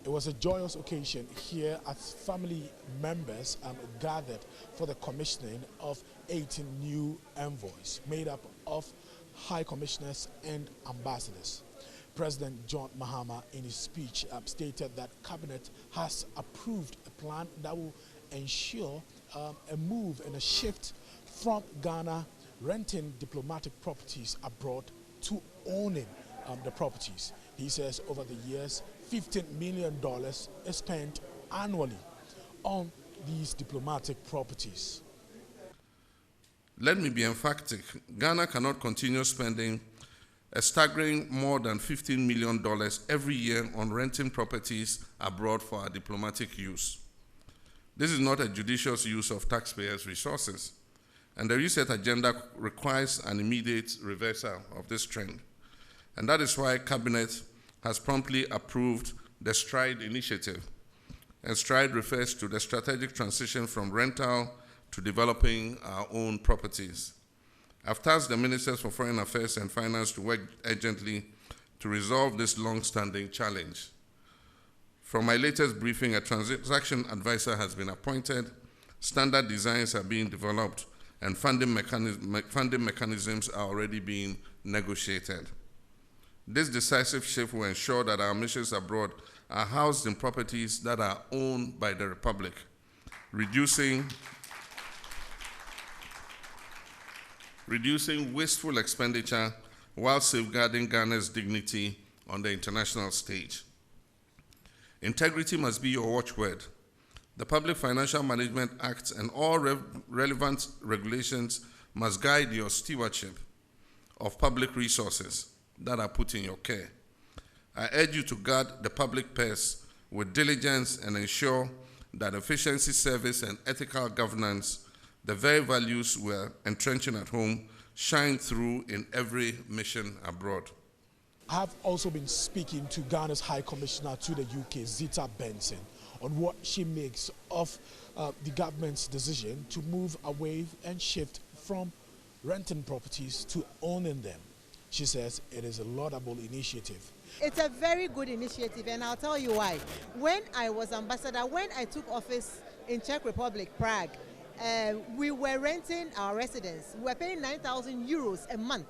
It was a joyous occasion here as family members gathered for the commissioning of 18 new envoys made up of high commissioners and ambassadors. President John Mahama in his speech stated that Cabinet has approved a plan that will ensure a move and a shift from Ghana renting diplomatic properties abroad to owning the properties. He says over the years, $15 million is spent annually on these diplomatic properties. Let me be emphatic. Ghana cannot continue spending a staggering more than $15 million every year on renting properties abroad for our diplomatic use. This is not a judicious use of taxpayers' resources, and the reset agenda requires an immediate reversal of this trend. And that is why Cabinet has promptly approved the STRIDE initiative. And STRIDE refers to the strategic transition from rental to developing our own properties. I've tasked the Ministers for Foreign Affairs and Finance to work urgently to resolve this long-standing challenge. From my latest briefing, a transaction advisor has been appointed, standard designs are being developed, and funding mechanisms are already being negotiated. This decisive shift will ensure that our missions abroad are housed in properties that are owned by the Republic, reducing wasteful expenditure while safeguarding Ghana's dignity on the international stage. Integrity must be your watchword. The Public Financial Management Act and all relevant regulations must guide your stewardship of public resources that are put in your care. I urge you to guard the public purse with diligence and ensure that efficiency, service, and ethical governance, the very values we're entrenching at home, shine through in every mission abroad. I have also been speaking to Ghana's High Commissioner to the UK, Zita Benson, on what she makes of the government's decision to move away and shift from renting properties to owning them. She says it is a laudable initiative. It's a very good initiative, and I'll tell you why. When I was ambassador, when I took office in Czech Republic, Prague, we were renting our residence. We were paying 9,000 euros a month.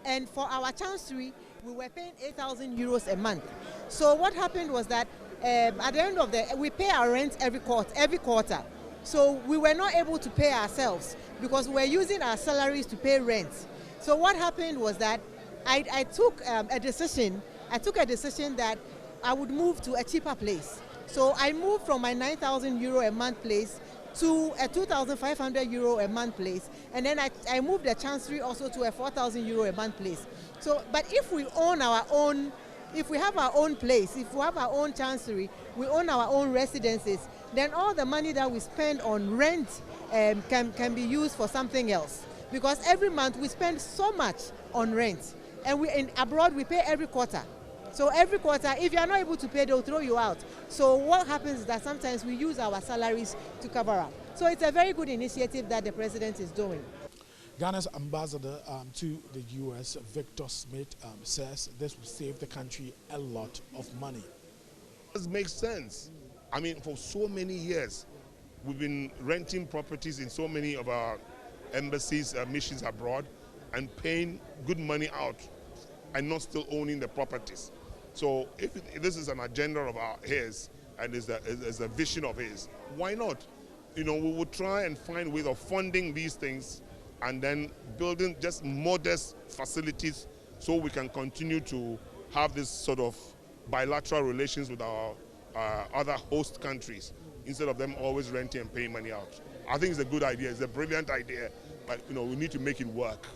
And for our chancery, we were paying 8,000 euros a month. So what happened was that at the end of we pay our rent every quarter. So we were not able to pay ourselves because we were using our salaries to pay rent. So what happened was that I took a decision that I would move to a cheaper place. So I moved from my 9,000 euro a month place to a 2,500 euro a month place, and then I moved the chancery also to a 4,000 euro a month place. So, but if we own our own, if we have our own place, if we have our own chancery, we own our own residences, then all the money that we spend on rent can be used for something else. Because every month we spend so much on rent, and abroad we pay every quarter. So every quarter, if you are not able to pay, they'll throw you out. So what happens is that sometimes we use our salaries to cover up. So it's a very good initiative that the president is doing. Ghana's ambassador to the US, Victor Smith, says this will save the country a lot of money. This makes sense. I mean, for so many years, we've been renting properties in so many of our embassies, missions abroad, and paying good money out and not still owning the properties. So if this is an agenda of his and is a vision of his, why not? You know, we would try and find ways of funding these things and then building just modest facilities so we can continue to have this sort of bilateral relations with our other host countries instead of them always renting and paying money out. I think it's a good idea. It's a brilliant idea, but you know, we need to make it work.